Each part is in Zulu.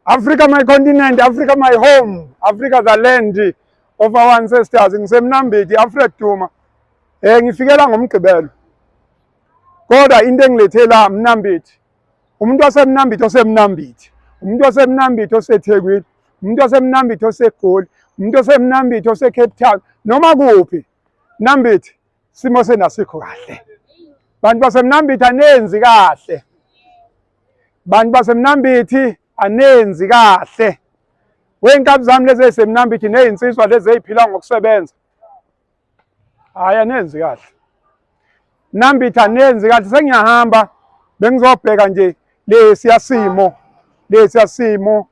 Africa my continent, Africa my home, Africa the land of our ancestors. Ngisemnambithi Africa Duma. Ngifikela ngomgqibelo. Kodwa into engilethe la Mnambithi. Umuntu waseMnambithi osemnambithi. Umuntu waseMnambithi oseThekwini. Umuntu waseMnambithi oseGoli. Umuntu waseMnambithi oseCape Town. Noma kuphi. Mnambithi simo senasikho kahle. Bantu baseMnambithi anenzi kahle. Bantu baseMnambithi anenzi kahle. Wenkabi zami lezi ezisemnambithi nezinsizwa lezi eziphila ngokusebenza. Hayi anenzi kahle. Mnambithi anenzi kahle sengiyahamba bengizobheka nje lesiyasimo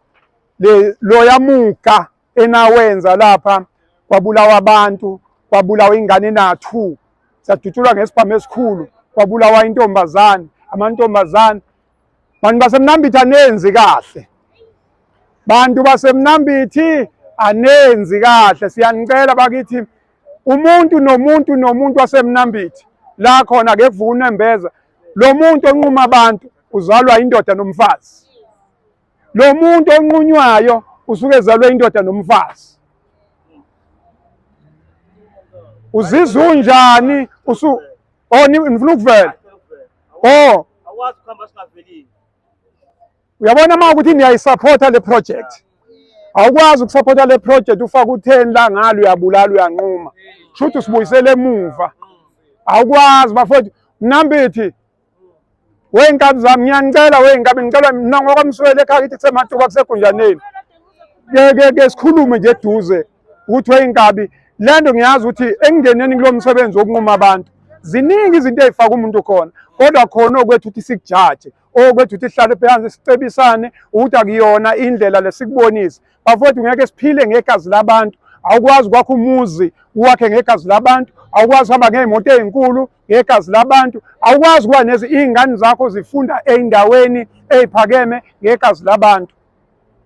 lo yamuka enawenza lapha kwabulawa abantu, kwabulawa ingane na2. Sadutshulwa ngesibhamu esikhulu, kwabulawa intombazane, amantombazane. Bantu baseMnambithi anenzi kahle. Bantu baseMnambithi anenzi kahle. Siyanicela bakithi umuntu nomuntu waseMnambithi la khona ke kuvuna embeza. Lo muntu onquma abantu uzalwa indoda nomfazi. Lo muntu onqunywayo usuke ezalwe indoda nomfazi. Uzizwa unjani nifuna ukuvela? Awazi ukuhamba singavelile. Uyabona uma ukuthi niyayisupporta le project. Awukwazi ukusupporta le project ufaka u10 la ngalo uyabulala uyanquma. Shuthi usibuyisele emuva. Awukwazi bafowethu. Mnambithi wenkabi zami ngiyanicela wenkabi ngicela mina ngokwamswele ekhaya kithi kusematuba kusegunjaneni. Ke sikhulume nje eduze ukuthi wenkabi lento ngiyazi ukuthi engingeneni kulomsebenzi wokunquma abantu. Ziningi izinto ezifaka umuntu khona. Kodwa khona okwethu ukuthi sikujaje, okwethu ukuthi sihlale phansi sicebisane ukuthi akuyona indlela lesikubonisa. Bafowethu ngeke siphile ngegazi labantu. Awukwazi kwakho umuzi uwakhe ngegazi labantu. Awukwazi hamba ngeimoto ezinkulu ngegazi labantu. Awukwazi kuba nezi ingane zakho zifunda eindaweni eziphakeme ngegazi labantu.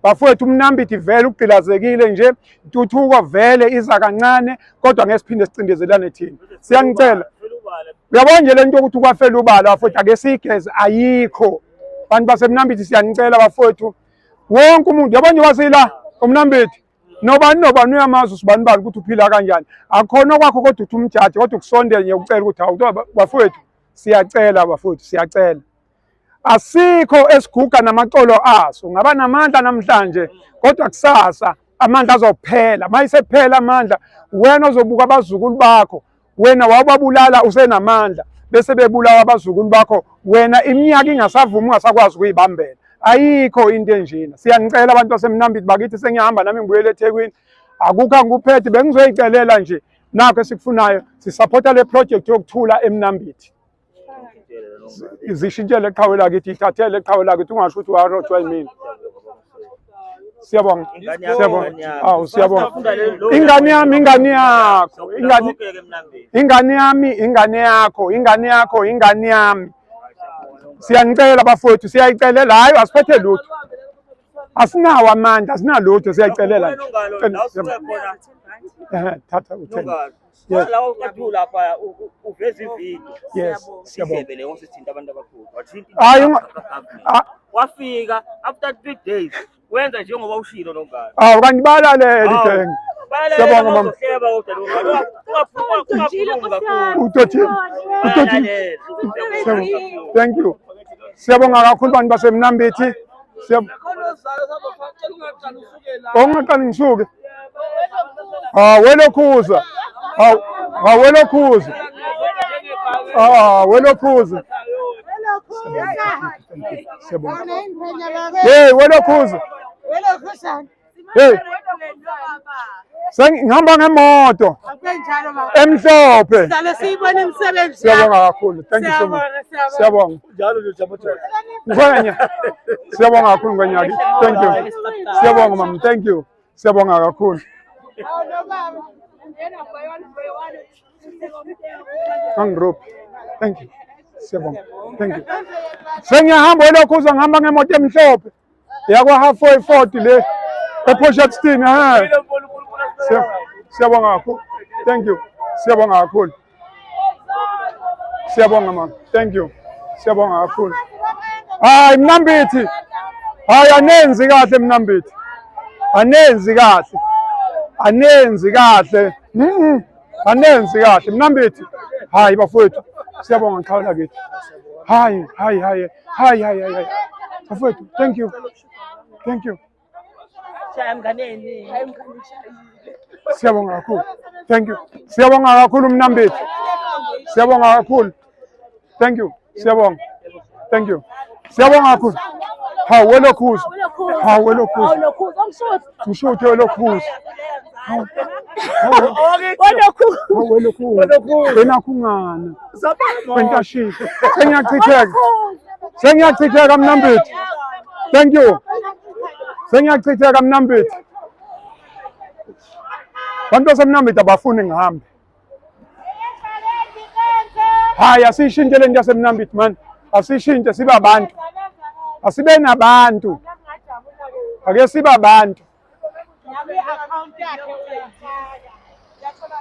Bafowethu Mnambithi vele ugqilazekile nje, intuthuko vele iza kancane kodwa ngesiphinde sicindezelane thina. Siyanicela. Uyabona nje lento ukuthi kwafela ubala bafowethu ake sigeze ayikho. Bantu baseMnambithi siyanicela bafowethu. Wonke umuntu yabona nje wasila uMnambithi. Nobani uyamazi usibani bani ukuthi uphila kanjani. Akhona kwakho kodwa uthi umjaji kodwa ukusondela nje ucela ukuthi hawu bafowethu siyacela bafowethu siyacela. Asikho esiguga namacolo aso. Ngaba namandla namhlanje kodwa kusasa amandla azophela. Mayisephela amandla wena ozobuka abazukulu bakho. Wena wababulala usenamandla bese bebulawa abazukulu bakho. Wena iminyaka ingasavuma ungasakwazi ukuyibambela. Ayikho into enjena. Siyanicela abantu baseMnambithi bakithi sengiyahamba nami ngibuyele eThekwini. Akukho angikuphethe bengizoyicelela nje. Nakho esikufunayo sisupporta le project yokuthula eMnambithi. Izishintshele eqhawe lakithi ithathele eqhawe lakithi ungasho ukuthi warojwa yimini. Siyabonga. Awu siyabonga. Ingane yami ingane yakho. Ingane yami ingane yakho. Ingane yakho ingane yami. Siyanicela bafowethu siyayicelela hayi asiphethe lutho. Asinawo amandla asinalutho siyayicelela. Thatha u10. Lawa uqathula lapha uveza ivideo. Yes. Siyabele ngosithinta abantu abakhulu. Wathinta. Hayi wafika after 3 days. Wenza njengoba ushilo noNgalo. Awu kanti balalele ideng. Siyabonga mama. Thank you. Siyabonga kakhulu bantu baseMnambithi. Ongaqali ngisuke. Welokhuza. Welokhuza. Welokhuza. Siyabonga. Hey, welokhuza. Hey. Ngihamba ngemoto. Emhlophe. Siyabona imisebenzi. Siyabonga kakhulu. Thank you so much. Siyabonga. Njalo nje jamathola. Ngwenya. Siyabonga kakhulu ngwenyaki. Thank you. Siyabonga mama. Thank you. Siyabonga kakhulu. Angrophi. Thank you. Siyabonga. Thank you. Sengiyahamba welokhuza ngihamba ngemoto emhlophe. Yakwa halfway 40 le. EPortshepstone ha. Siyabonga kakhulu. Thank you. Siyabonga kakhulu. Siyabonga mama. Thank you. Siyabonga kakhulu. Hayi Mnambithi. Hayi anenzi kahle Mnambithi. Anenzi kahle. Anenzi kahle. Anenzi kahle Mnambithi. Hayi bafowethu. Siyabonga Qhawula kithi. Hayi. Bafowethu, thank you. Thank you. Siyabonga kakhulu. Thank you. Siyabonga kakhulu Mnambithi. Siyabonga kakhulu. Thank you. Siyabonga. Thank you. Siyabonga kakhulu. Hawu welokhuza. Hawu welokhuza. Mshuthe welokhuza. Hawu welokhuza. Wena khungana. Wentashika. Sengiyachitheka Mnambithi. Thank you. Sengiyachitheka Mnambithi. Bantu baseMnambithi abafuni ngihambe. Hayi asishintshe lento yaseMnambithi man. Asishintshe sibe abantu. Asibe nabantu. Ake sibe abantu.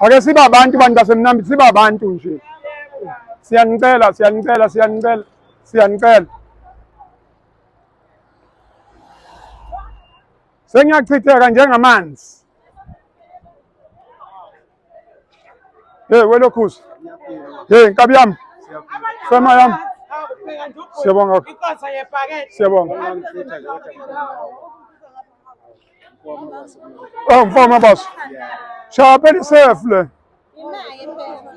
Ake sibe abantu bantu baseMnambithi sibe abantu nje. Siyanicela. Sengiyachitheka njengamanzi. Hey welokhuza. Hey nkabi yami. Fema yami. Siyabonga. Siyabonga. Oh mfama boss. Shapa ni safe le. Imali impela.